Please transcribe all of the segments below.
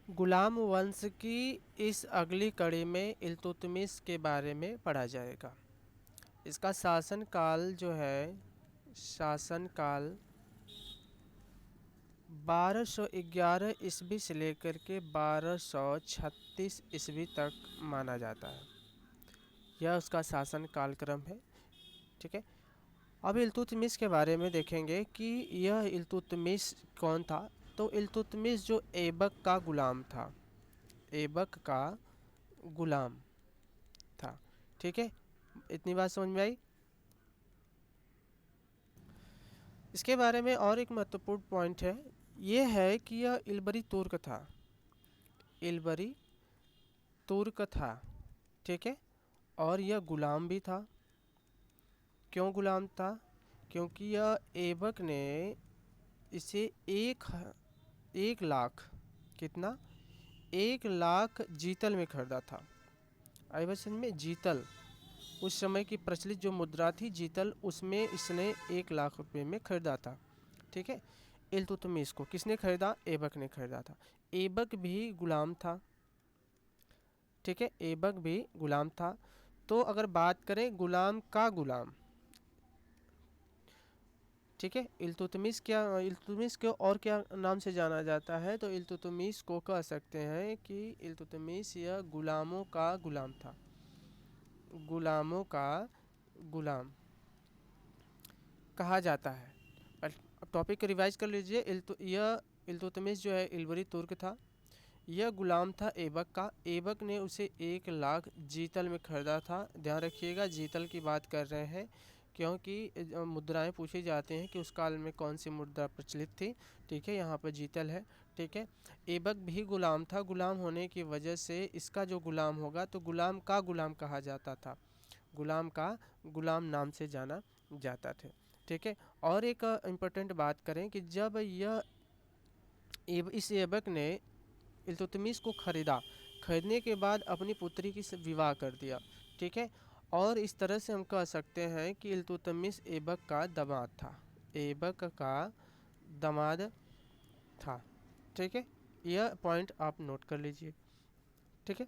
गुलाम वंश की इस अगली कड़ी में इल्तुतमिश के बारे में पढ़ा जाएगा। इसका शासनकाल जो है, शासनकाल 1211 ईस्वी से लेकर के 1236 ईस्वी तक माना जाता है। यह उसका शासन कालक्रम है। ठीक है, अब इल्तुतमिश के बारे में देखेंगे कि यह इल्तुतमिश कौन था। तो इल्तुतमिश जो ऐबक का गुलाम था, ऐबक का गुलाम था। ठीक है, इतनी बात समझ में आई। इसके बारे में और एक महत्वपूर्ण पॉइंट है, ये है कि यह इलबरी तुर्क था, इलबरी तुर्क था। ठीक है, और यह गुलाम भी था। क्यों गुलाम था? क्योंकि यह ऐबक ने इसे एक लाख, कितना, 1 लाख जीतल में खरीदा था। आई बात समझ में? जीतल, उस समय की प्रचलित जो मुद्रा थी जीतल, उसमें इसने 1 लाख रुपए में खरीदा था। ठीक है, इल्तुतमिश को किसने खरीदा? ऐबक ने खरीदा था। ऐबक भी गुलाम था। ठीक है, ऐबक भी गुलाम था। तो अगर बात करें गुलाम का गुलाम, ठीक है, इल्तुतमिश क्या, इल्तुतमिश को और क्या नाम से जाना जाता है? तो इल्तुतमिश को कह सकते हैं कि इल्तुतमिश यह गुलामों का गुलाम था, गुलामों का गुलाम कहा जाता है। अब टॉपिक को रिवाइज कर लीजिए। यह इल्तुतमिश जो है इलबरी तुर्क था। यह गुलाम था ऐबक का। ऐबक ने उसे 1 लाख जीतल में खरीदा था। ध्यान रखिएगा, जीतल की बात कर रहे हैं, क्योंकि मुद्राएं पूछी जाती हैं कि उस काल में कौन सी मुद्रा प्रचलित थी। ठीक है, यहाँ पर जीतल है। ठीक है, ऐबक भी गुलाम था। गुलाम होने की वजह से इसका जो गुलाम होगा तो गुलाम का गुलाम कहा जाता था, गुलाम का गुलाम नाम से जाना जाता थे। ठीक है, और एक इम्पोर्टेंट बात करें कि जब यह इस ऐबक ने इल्तुतमिश को खरीदा, खरीदने के बाद अपनी पुत्री की से विवाह कर दिया। ठीक है, और इस तरह से हम कह सकते हैं कि इल्तुतमिश ऐबक का दामाद था, ऐबक का दामाद था। ठीक है, यह पॉइंट आप नोट कर लीजिए। ठीक है,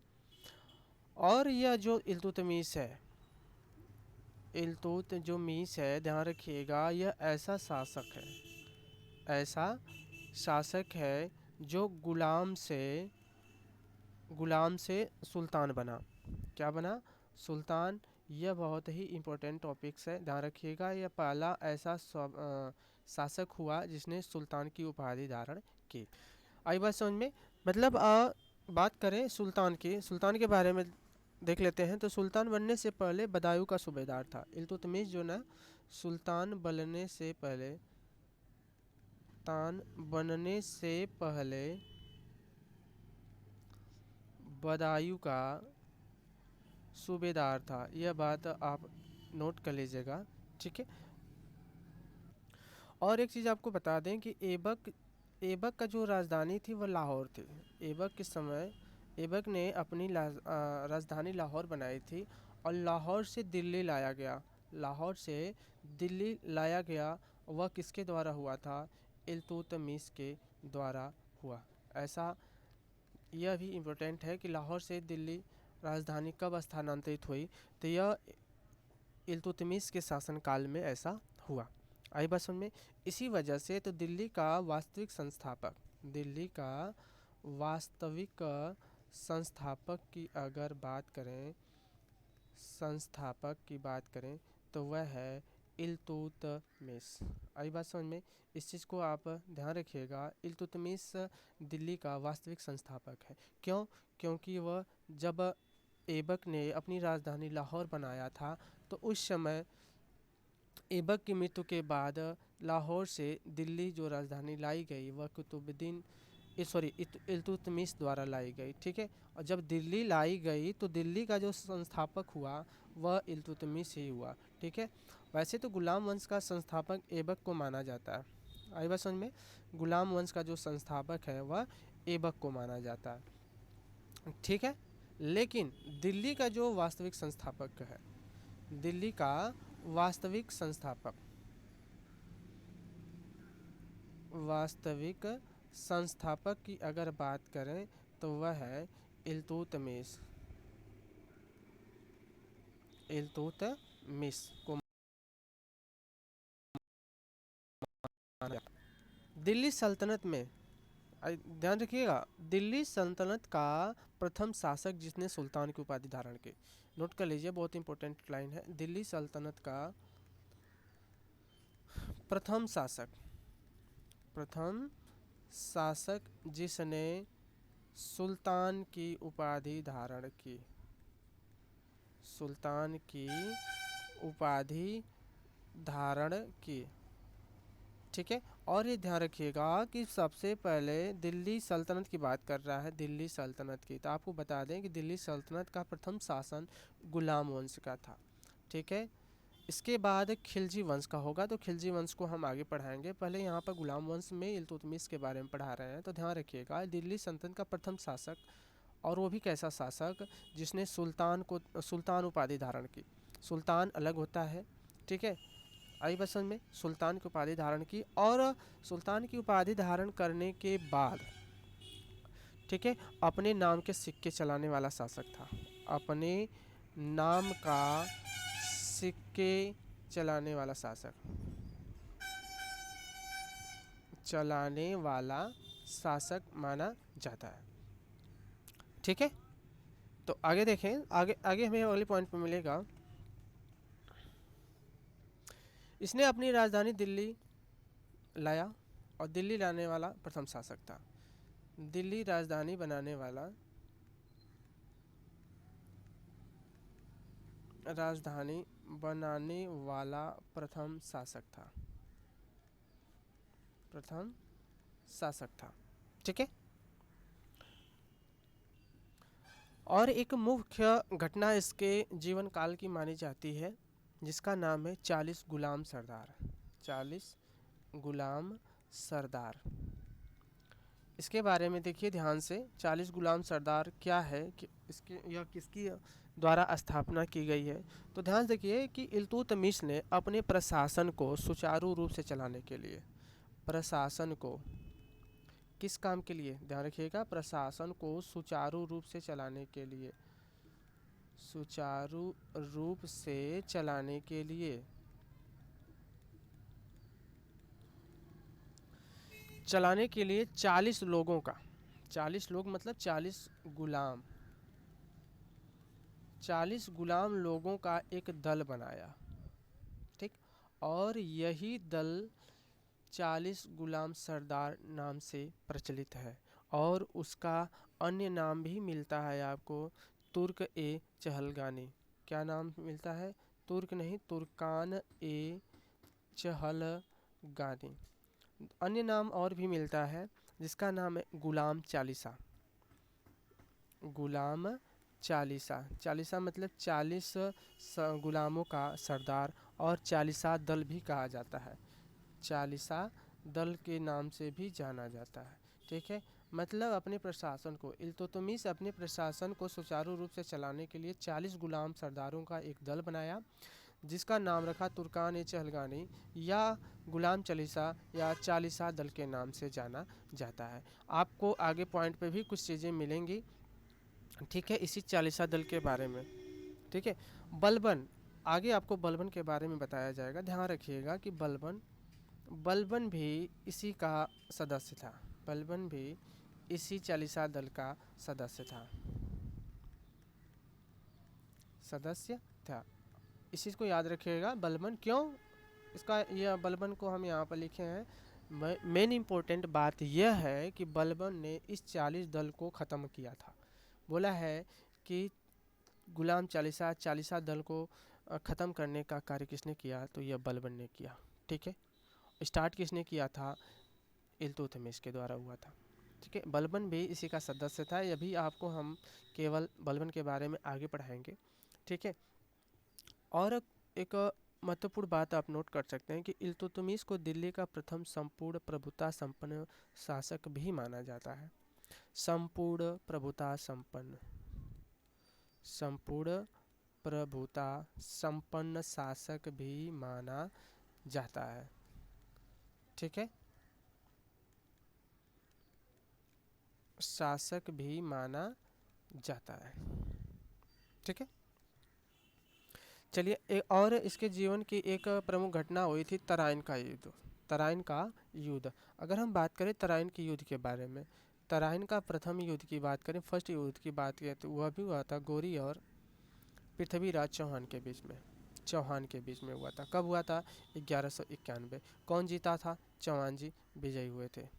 और यह जो इल्तुतमिश है, इल्तुतमिश है, ध्यान रखिएगा, यह ऐसा शासक है, ऐसा शासक है जो गुलाम से सुल्तान बना। क्या बना? सुल्तान। यह बहुत ही इम्पोर्टेंट टॉपिक्स है, ध्यान रखिएगा। यह पहला ऐसा शासक हुआ जिसने सुल्तान की उपाधि धारण की। आई बात समझ में? मतलब बात करें सुल्तान की, सुल्तान के बारे में देख लेते हैं। तो सुल्तान बनने से पहले बदायूं का सूबेदार था। इल्तुतमिश जो ना, सुल्तान बनने से पहले, सुल्तान बनने से पहले बदायूं का सूबेदार था। यह बात आप नोट कर लीजिएगा। ठीक है, और एक चीज़ आपको बता दें कि ऐबक का जो राजधानी थी वह लाहौर थी। ऐबक के समय ऐबक ने अपनी राजधानी लाहौर बनाई थी, और लाहौर से दिल्ली लाया गया, लाहौर से दिल्ली लाया गया। वह किसके द्वारा हुआ था? इल्तुतमिश के द्वारा हुआ। ऐसा यह भी इम्पोर्टेंट है कि लाहौर से दिल्ली राजधानी कब स्थानांतरित हुई, तो यह इल्तुतमिश के शासनकाल में ऐसा हुआ। आई बात समझ में? इसी वजह से तो दिल्ली का वास्तविक संस्थापक, दिल्ली का वास्तविक संस्थापक की अगर बात करें, संस्थापक की बात करें तो वह है इल्तुतमिश। आई बात समझ में? इस चीज़ को आप ध्यान रखिएगा, इल्तुतमिश दिल्ली का वास्तविक संस्थापक है। क्यों? क्योंकि वह जब ऐबक ने अपनी राजधानी लाहौर बनाया था तो उस समय ऐबक की मृत्यु के बाद लाहौर से दिल्ली जो राजधानी लाई गई वह इल्तुतमिश द्वारा लाई गई। ठीक है, और जब दिल्ली लाई गई तो दिल्ली का जो संस्थापक हुआ वह इल्तुतमिश ही हुआ। ठीक है, वैसे तो गुलाम वंश का संस्थापक ऐबक को माना जाता है। आई बात समझ में? गुलाम वंश का जो संस्थापक है वह ऐबक को माना जाता है। ठीक है, लेकिन दिल्ली का जो वास्तविक संस्थापक है, दिल्ली का वास्तविक संस्थापक, वास्तविक संस्थापक की अगर बात करें तो वह है इल्तुतमिश। इल्तुतमिश को माना जाता है। दिल्ली सल्तनत में ध्यान रखिएगा, दिल्ली सल्तनत का प्रथम शासक जिसने सुल्तान की उपाधि धारण की, नोट कर लीजिए, बहुत इंपॉर्टेंट लाइन है। दिल्ली सल्तनत का प्रथम शासक जिसने सुल्तान की उपाधि धारण की, सुल्तान की उपाधि धारण की, ठीक है। और ये ध्यान रखिएगा कि सबसे पहले दिल्ली सल्तनत की बात कर रहा है, दिल्ली सल्तनत की, तो आपको बता दें कि दिल्ली सल्तनत का प्रथम शासन गुलाम वंश का था, ठीक है। इसके बाद खिलजी वंश का होगा, तो खिलजी वंश को हम आगे पढ़ाएंगे। पहले यहाँ पर गुलाम वंश में इल्तुतमिश के बारे में पढ़ा रहे हैं, तो ध्यान रखिएगा दिल्ली सल्तनत का प्रथम शासक, और वो भी कैसा शासक जिसने सुल्तान उपाधि धारण की। सुल्तान अलग होता है, ठीक है, आई बस समझ में, सुल्तान की उपाधि धारण की, और सुल्तान की उपाधि धारण करने के बाद, ठीक है, अपने नाम के सिक्के चलाने वाला शासक था। अपने नाम का सिक्के चलाने वाला शासक माना जाता है, ठीक है। तो आगे देखें, आगे आगे हमें अगले पॉइंट पर मिलेगा। इसने अपनी राजधानी दिल्ली लाया, और दिल्ली लाने वाला प्रथम शासक था। दिल्ली राजधानी बनाने वाला प्रथम शासक था, ठीक है। और एक मुख्य घटना इसके जीवन काल की मानी जाती है, जिसका नाम है 40 गुलाम सरदार। 40 गुलाम सरदार, इसके बारे में देखिए ध्यान से। 40 गुलाम सरदार क्या है, कि इसके यह किसकी द्वारा स्थापना की गई है, तो ध्यान से देखिए कि इल्तुतमिश ने अपने प्रशासन को सुचारू रूप से चलाने के लिए, प्रशासन को किस काम के लिए, ध्यान रखिएगा, प्रशासन को सुचारू रूप से चलाने के लिए, सुचारू रूप से चलाने के लिए 40 लोगों का, 40 लोग मतलब 40 गुलाम, 40 गुलाम लोगों का एक दल बनाया, ठीक। और यही दल 40 गुलाम सरदार नाम से प्रचलित है, और उसका अन्य नाम भी मिलता है आपको, तुर्क ए चहलगानी। क्या नाम मिलता है? तुर्क नहीं, तुर्कान ए चहलगानी। अन्य नाम और भी मिलता है, जिसका नाम है गुलाम चालीसा। गुलाम चालीसा, चालीसा मतलब 40 गुलामों का सरदार, और चालीसा दल भी कहा जाता है, चालीसा दल के नाम से भी जाना जाता है, ठीक है। मतलब अपने प्रशासन को, इल्तुतमिश अपने प्रशासन को सुचारू रूप से चलाने के लिए 40 गुलाम सरदारों का एक दल बनाया, जिसका नाम रखा तुर्कान ए चहलगानी, या गुलाम चालीसा या चालीसा दल के नाम से जाना जाता है। आपको आगे पॉइंट पे भी कुछ चीज़ें मिलेंगी, ठीक है, इसी चालीसा दल के बारे में, ठीक है। बलबन, आगे आपको बलबन के बारे में बताया जाएगा। ध्यान रखिएगा कि बलबन भी इसी का सदस्य था, बलबन भी इसी चालीसा दल का सदस्य था। इस चीज़ को याद रखिएगा, बलबन क्यों, इसका यह बलबन को हम यहाँ पर लिखे हैं। मेन इम्पोर्टेंट बात यह है कि बलबन ने इस 40 दल को ख़त्म किया था। बोला है कि गुलाम चालीसा दल को ख़त्म करने का कार्य किसने किया, तो यह बलबन ने किया, ठीक है। स्टार्ट किसने किया था? इल्तुतमिश के द्वारा हुआ था, ठीक है। बलबन भी इसी का सदस्य था। यह भी आपको हम केवल बलबन के बारे में आगे पढ़ाएंगे, ठीक है। और एक महत्वपूर्ण बात आप नोट कर सकते हैं कि इल्तुतमिश को दिल्ली का प्रथम संपूर्ण प्रभुता संपन्न शासक भी माना जाता है। संपूर्ण प्रभुता संपन्न शासक भी माना जाता है, ठीक है। शासक भी माना जाता है। ठीक है, चलिए और इसके जीवन की एक प्रमुख घटना हुई थी तराइन का युद्ध। तराइन का युद्ध, अगर हम बात करें तराइन के युद्ध के बारे में, तराइन का प्रथम युद्ध की बात करें, फर्स्ट युद्ध की बात करें, तो वह भी हुआ था गौरी और पृथ्वीराज चौहान के बीच में। चौहान के बीच में हुआ था। कब हुआ था? 1191। कौन जीता था? चौहान जी विजयी हुए थे।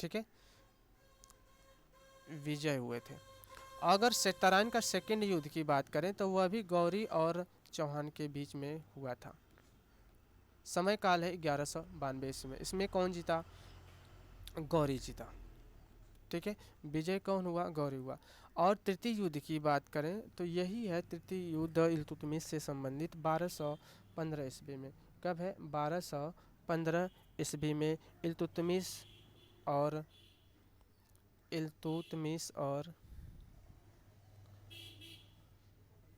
ठीक है, विजय हुए थे। अगर तराइन का सेकेंड युद्ध की बात करें तो वह भी गौरी और चौहान के बीच में हुआ था। समय काल है 1192 ईस्वी में। इसमें कौन जीता? गौरी जीता। ठीक है, विजय कौन हुआ? गौरी हुआ। और तृतीय युद्ध की बात करें तो यही है तृतीय युद्ध इल्तुतमिश से संबंधित 1215 ईस्वी में। कब है? 1215 ईस्वी में इल्तुतमिश और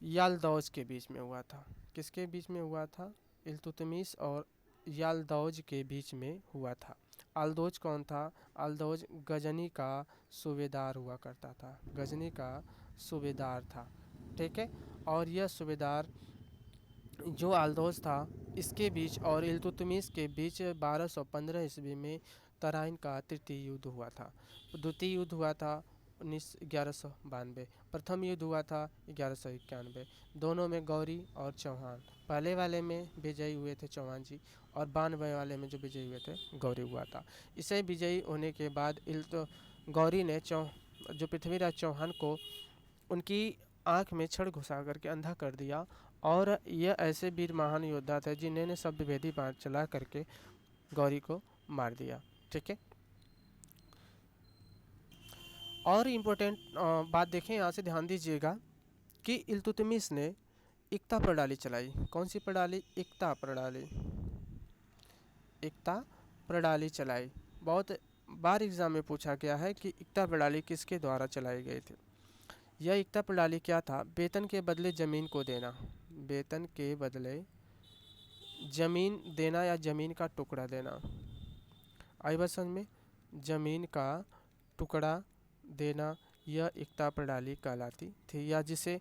यालदौज के बीच में हुआ था। किसके बीच में हुआ था? इल्तुतमिश और यालदौज के बीच में हुआ था। अल्दौज कौन था? अल्दौज गजनी का सूबेदार हुआ करता था। गजनी का सूबेदार था। ठीक है, और यह सूबेदार जो अल्दौज था, इसके बीच और इल्तुतमिश के बीच 1215 ईस्वी में तराइन का तृतीय युद्ध हुआ था। द्वितीय युद्ध हुआ था 1192। प्रथम युद्ध हुआ था 1191। दोनों में गौरी और चौहान, पहले वाले में विजयी हुए थे चौहान जी, और 92 वाले में जो विजयी हुए थे गौरी हुआ था। इसे विजयी होने के बाद गौरी ने जो पृथ्वीराज चौहान को उनकी आंख में छड़ घुसा करके अंधा कर दिया। और यह ऐसे वीर महान योद्धा थे जिन्होंने शब्दभेदी बाण चला करके गौरी को मार दिया। ठीक है, और इम्पोर्टेंट बात देखें, यहाँ से ध्यान दीजिएगा कि इल्तुतमिश ने एकता प्रणाली चलाई। कौन सी प्रणाली? एकता प्रणाली। एकता प्रणाली चलाई। बहुत बार एग्जाम में पूछा गया है कि एकता प्रणाली किसके द्वारा चलाई गई थी। यह एकता प्रणाली क्या था? वेतन के बदले जमीन को देना। वेतन के बदले जमीन देना या जमीन का टुकड़ा देना। आई बात समझ में? जमीन का टुकड़ा देना, यह एकता प्रणाली कहलाती थी, या जिसे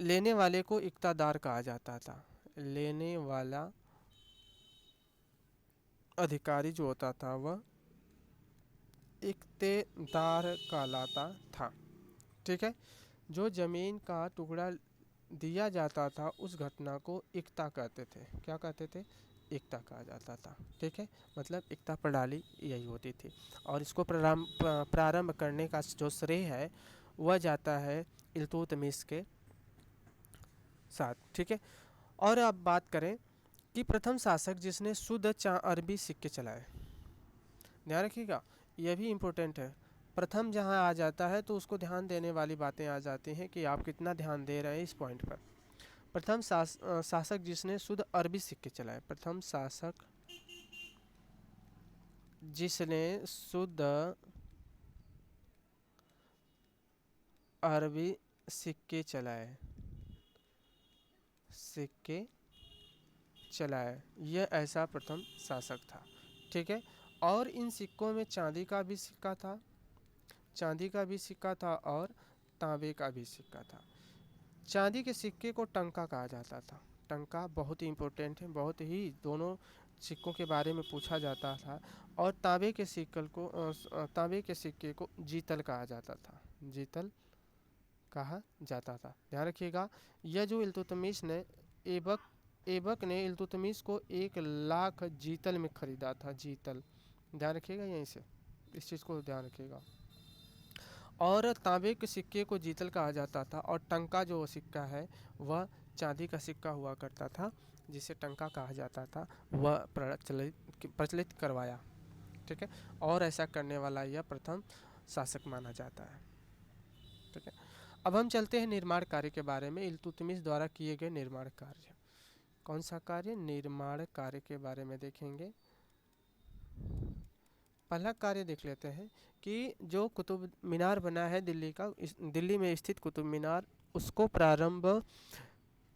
लेने वाले को इक्तादार कहा जाता था। लेने वाला अधिकारी जो होता था वह इक्तेदार कहलाता था। ठीक है, जो जमीन का टुकड़ा दिया जाता था उस घटना को एकता कहते थे। क्या कहते थे? एकता कहा जाता था। ठीक है, मतलब एकता प्रणाली यही होती थी। और इसको प्रारंभ करने का जो श्रेय है वह जाता है इल्तुतमिश के साथ। ठीक है, और अब बात करें कि प्रथम शासक जिसने शुद्ध अरबी सिक्के चलाए। ध्यान रखिएगा, यह भी इम्पोर्टेंट है। प्रथम जहाँ आ जाता है तो उसको ध्यान देने वाली बातें आ जाती हैं कि आप कितना ध्यान दे रहे हैं इस पॉइंट पर। प्रथम शासक जिसने शुद्ध अरबी सिक्के चलाए। प्रथम शासक जिसने शुद्ध अरबी सिक्के चलाए, यह ऐसा प्रथम शासक था। ठीक है, और इन सिक्कों में चांदी का भी सिक्का था, और तांबे का भी सिक्का था। चांदी के सिक्के को टंका कहा जाता था। टंका बहुत ही इम्पोर्टेंट है, बहुत ही दोनों सिक्कों के बारे में पूछा जाता था। और तांबे के सिक्के को जीतल कहा जाता था। जीतल कहा जाता था। ध्यान रखिएगा, यह जो इल्तुतमिश ने ऐबक ने इल्तुतमिश को 1,00,000 जीतल में खरीदा था। जीतल, ध्यान रखिएगा, यहीं से इस चीज़ को ध्यान रखिएगा। और तांबे के सिक्के को जीतल कहा जाता था, और टंका जो सिक्का है वह चांदी का सिक्का हुआ करता था, जिसे टंका कहा जाता था। वह प्रचलित करवाया। ठीक है, और ऐसा करने वाला यह प्रथम शासक माना जाता है। ठीक है, अब हम चलते हैं निर्माण कार्य के बारे में। इल्तुतमिश द्वारा किए गए निर्माण कार्य। कौन सा कार्य? निर्माण कार्य के बारे में देखेंगे। पहला कार्य देख लेते हैं कि जो कुतुब मीनार बना है दिल्ली में स्थित कुतुब मीनार, उसको प्रारंभ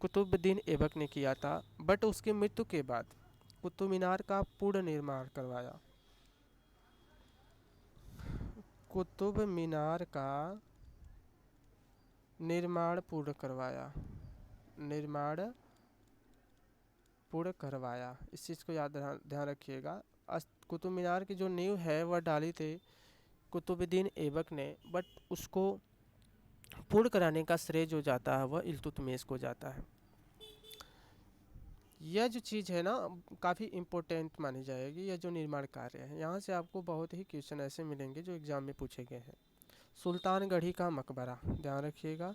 कुतुबुद्दीन ऐबक ने किया था। बट उसकी मृत्यु के बाद कुतुब मीनार का पूर्ण निर्माण करवाया। कुतुब मीनार का निर्माण पूर्ण करवाया, निर्माण पूर्ण करवाया। इस चीज़ को याद ध्यान रखिएगा। कुतुब मीनार की जो नींव है वह डाली थी कुतुबुद्दीन ऐबक ने, बट उसको पूर्ण कराने का श्रेय जो जाता है वह इल्तुतमिश को जाता है। यह जो चीज़ है ना काफ़ी इम्पोर्टेंट मानी जाएगी। यह जो निर्माण कार्य है, यहाँ से आपको बहुत ही क्वेश्चन ऐसे मिलेंगे जो एग्जाम में पूछे गए हैं। सुल्तानगढ़ी का मकबरा, ध्यान रखिएगा,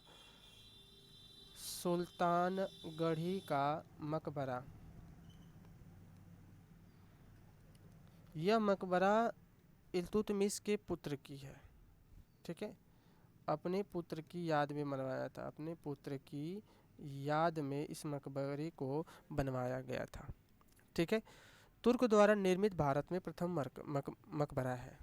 सुल्तानगढ़ी का मकबरा। यह मकबरा इल्तुतमिश के पुत्र की है, ठीक है, अपने पुत्र की याद में बनवाया था, अपने पुत्र की याद में इस मकबरे को बनवाया गया था, ठीक है। तुर्क द्वारा निर्मित भारत में प्रथम मकबरा है।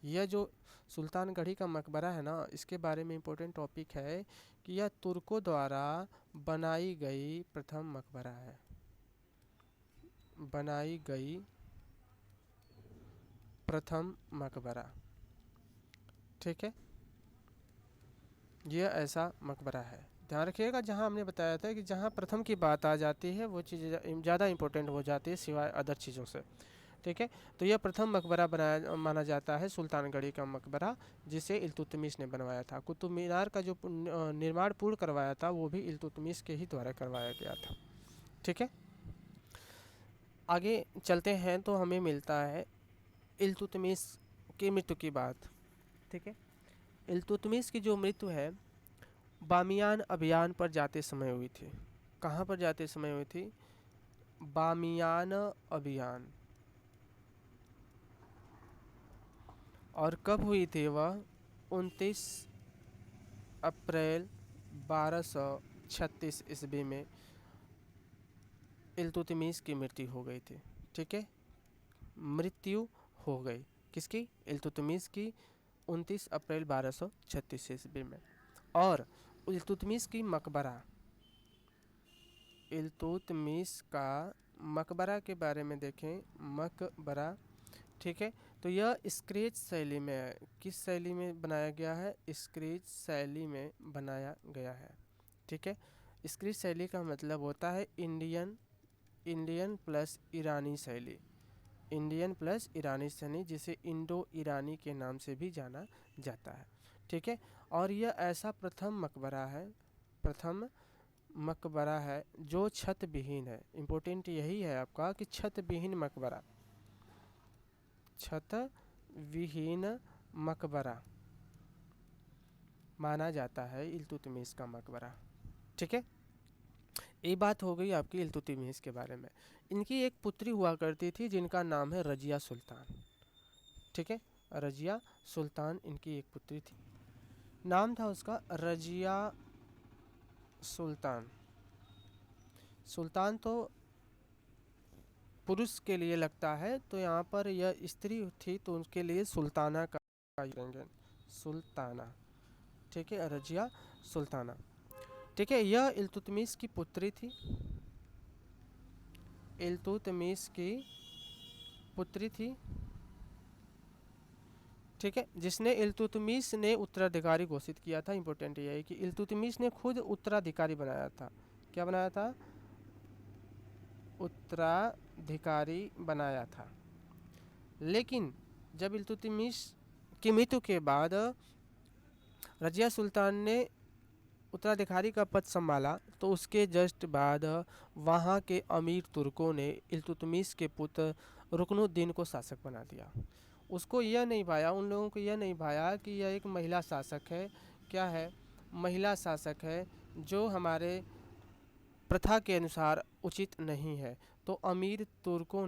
यह जो सुल्तानगढ़ी का मकबरा है ना, इसके बारे में इम्पोर्टेंट टॉपिक है कि यह तुर्कों द्वारा बनाई गई प्रथम मकबरा है, बनाई गई प्रथम मकबरा, ठीक है। यह ऐसा मकबरा है, ध्यान रखिएगा। जहाँ हमने बताया था कि जहाँ प्रथम की बात आ जाती है वो चीज़ ज़्यादा इम्पोर्टेंट हो जाती है सिवाय अदर चीज़ों से, ठीक है। तो यह प्रथम मकबरा बनाया माना जाता है सुल्तानगढ़ी का मकबरा, जिसे इल्तुतमिश ने बनवाया था। कुतुब मीनार का जो निर्माण पूर्ण करवाया था वो भी इल्तुतमिश के ही द्वारा करवाया गया था, ठीक है। आगे चलते हैं तो हमें मिलता है इल्तुतमिश की मृत्यु की बात, ठीक है। इल्तुतमिश की जो मृत्यु है बामियान अभियान पर जाते समय हुई थी। कहाँ पर जाते समय हुई थी? बामियान अभियान। और कब हुई थी वह? 29 अप्रैल 1236 ईस्वी में इल्तुतमिश की मृत्यु हो गई थी, ठीक है। मृत्यु हो गई किसकी? इल्तुतमिश की 29 अप्रैल 1236 ईस्वी में। और इल्तुतमिश की मकबरा, इल्तुतमिश का मकबरा के बारे में देखें, मकबरा, ठीक है। तो यह स्क्रेच शैली में है। किस शैली में बनाया गया है? स्क्रेच शैली में बनाया गया है, ठीक है। स्क्रेच शैली का मतलब होता है इंडियन प्लस ईरानी शैली, इंडियन प्लस ईरानी शैली, जिसे इंडो ईरानी के नाम से भी जाना जाता है, ठीक है। और यह ऐसा प्रथम मकबरा है जो छत विहीन है। इम्पोर्टेंट यही है आपका कि छत विहीन मकबरा, छत विहीन मकबरा माना जाता है इल्तुतमिश का मकबरा, ठीक है। ये बात हो गई आपकी इल्तुतमिश के बारे में। इनकी एक पुत्री हुआ करती थी जिनका नाम है रजिया सुल्तान, ठीक है। रजिया सुल्तान इनकी एक पुत्री थी, नाम था उसका रजिया सुल्तान। सुल्तान तो पुरुष के लिए लगता है, तो यहाँ पर यह स्त्री थी तो उनके लिए सुल्ताना का करेंगे, सुल्ताना, ठीक है। रजिया सुल्ताना, ठीक है। यह इल्तुतमिश की पुत्री थी, इल्तुतमिश की पुत्री थी, ठीक है, जिसने इल्तुतमिश ने उत्तराधिकारी घोषित किया था। इंपॉर्टेंट यह है कि इल्तुतमिश ने खुद उत्तराधिकारी बनाया था। क्या बनाया था? उत्तराधिकारी बनाया था। लेकिन जब इल्तुतमिश की मृत्यु के बाद रजिया सुल्तान ने उत्तराधिकारी का पद संभाला, तो उसके जस्ट बाद वहाँ के अमीर तुर्कों ने इल्तुतमिश के पुत्र रुकनुद्दीन को शासक बना दिया। उसको यह नहीं भाया, उन लोगों को यह नहीं भाया कि यह एक महिला शासक है। क्या है? महिला शासक है, जो हमारे प्रथा के अनुसार उचित नहीं है। तो अमीर तुर्कों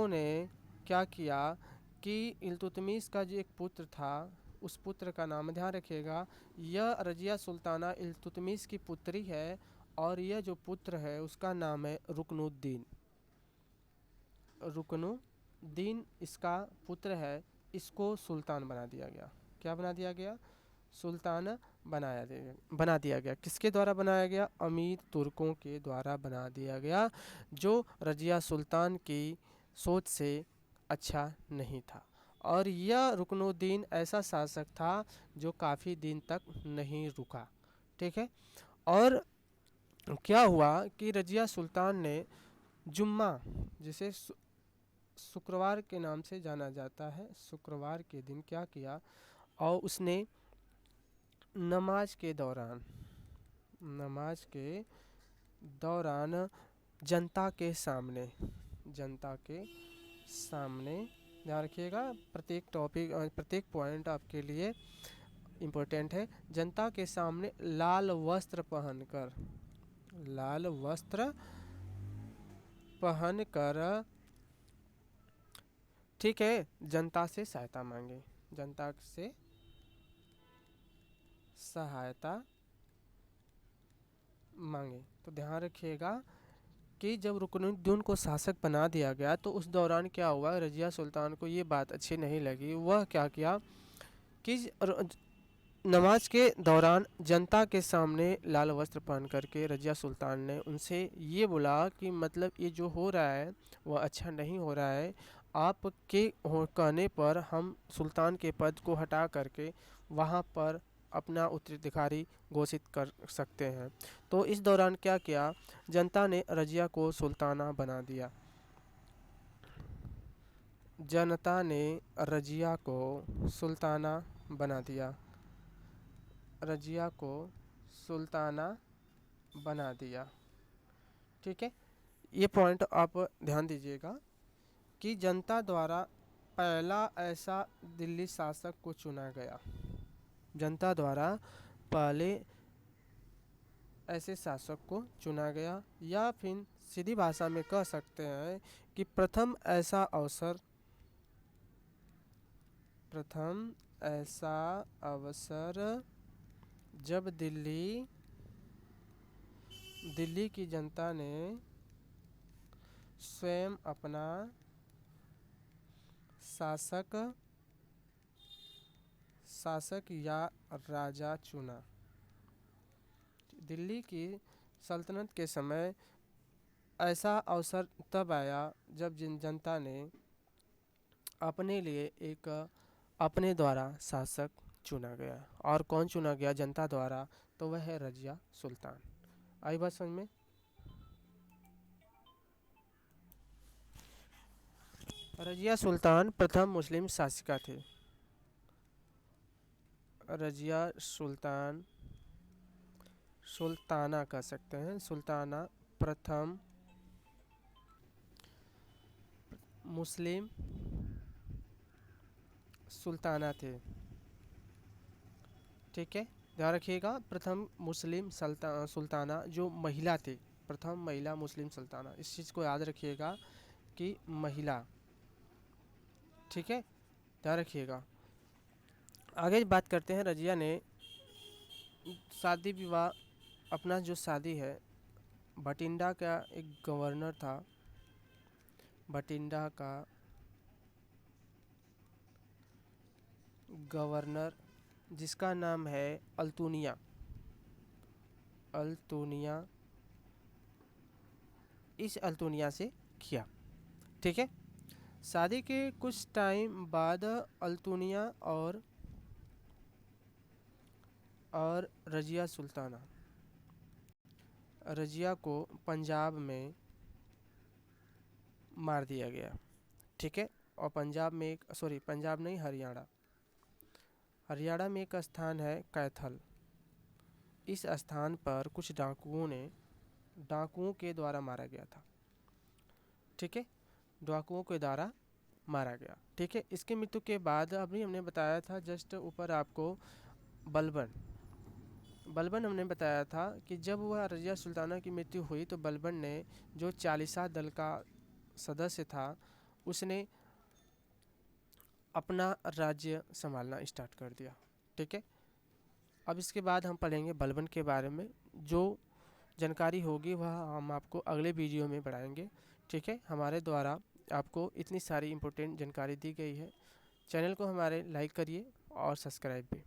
ने क्या किया कि इल्तुतमिश का जो एक पुत्र था, उस पुत्र का नाम ध्यान रखिएगा, यह रजिया सुल्ताना इल्तुतमिश की पुत्री है, और यह जो पुत्र है उसका नाम है रुकनुद्दीन। रुकनुद्दीन इसका पुत्र है, इसको सुल्तान बना दिया गया। क्या बना दिया गया? सुल्तान बना दिया गया। किसके द्वारा बनाया गया? अमीर तुर्कों के द्वारा बना दिया गया, जो रजिया सुल्तान की सोच से अच्छा नहीं था। और यह रुकनुद्दीन ऐसा शासक था जो काफ़ी दिन तक नहीं रुका। ठीक है। और क्या हुआ कि रजिया सुल्तान ने जुम्मा, जिसे शुक्रवार के नाम से जाना जाता है, शुक्रवार के दिन क्या किया, और उसने नमाज के दौरान जनता के सामने ध्यान रखिएगा, प्रत्येक टॉपिक प्रत्येक पॉइंट आपके लिए इम्पोर्टेंट है। जनता के सामने लाल वस्त्र पहनकर ठीक है, जनता से सहायता मांगे। तो ध्यान रखिएगा कि जब रुकनुद्दीन को शासक बना दिया गया तो उस दौरान क्या हुआ, रजिया सुल्तान को ये बात अच्छी नहीं लगी। वह क्या किया कि नमाज के दौरान जनता के सामने लाल वस्त्र पहन करके रजिया सुल्तान ने उनसे ये बोला कि मतलब ये जो हो रहा है वह अच्छा नहीं हो रहा है, आपके कहने पर हम सुल्तान के पद को हटा करके वहाँ पर अपना उत्तराधिकारी घोषित कर सकते हैं। तो इस दौरान क्या किया, जनता ने रजिया को सुल्ताना बना दिया। ठीक है, ये पॉइंट आप ध्यान दीजिएगा कि जनता द्वारा पहला ऐसा दिल्ली शासक को चुना गया। जनता द्वारा पहले ऐसे शासक को चुना गया, या फिर सीधी भाषा में कह सकते हैं कि प्रथम ऐसा अवसर जब दिल्ली की जनता ने स्वयं अपना शासक या राजा चुना। दिल्ली की सल्तनत के समय ऐसा अवसर तब आया जब जनता ने अपने लिए एक अपने द्वारा शासक चुना गया। और कौन चुना गया जनता द्वारा, तो वह है रजिया सुल्तान। आई बात समझ में। रजिया सुल्तान प्रथम मुस्लिम शासिका थे। रजिया सुल्ताना कह सकते हैं, सुल्ताना प्रथम मुस्लिम सुल्ताना थे। ठीक है, ध्यान रखिएगा, प्रथम मुस्लिम सुल्ताना जो महिला थे, प्रथम महिला मुस्लिम सुल्ताना, इस चीज़ को याद रखिएगा कि महिला। ठीक है, ध्यान रखिएगा। आगे बात करते हैं, रजिया ने शादी विवाह, अपना जो शादी है, भटिंडा का एक गवर्नर था, भटिंडा का गवर्नर जिसका नाम है अल्तुनिया, इस अल्तुनिया से किया। ठीक है, शादी के कुछ टाइम बाद अल्तुनिया और रजिया सुल्ताना, रजिया को पंजाब में मार दिया गया। ठीक है, और पंजाब नहीं, हरियाणा में एक स्थान है कैथल, इस स्थान पर कुछ डाकुओं के द्वारा मारा गया था। ठीक है, डाकुओं के द्वारा मारा गया। ठीक है, इसकी मृत्यु के बाद अभी हमने बताया था जस्ट ऊपर आपको बलबन हमने बताया था कि जब वह रजिया सुल्ताना की मृत्यु हुई तो बलबन ने, जो चालीसा दल का सदस्य था, उसने अपना राज्य संभालना स्टार्ट कर दिया। ठीक है, अब इसके बाद हम पढ़ेंगे बलबन के बारे में। जो जानकारी होगी वह हम आपको अगले वीडियो में बढ़ाएंगे। ठीक है, हमारे द्वारा आपको इतनी सारी इम्पोर्टेंट जानकारी दी गई है। चैनल को हमारे लाइक करिए और सब्सक्राइब भी।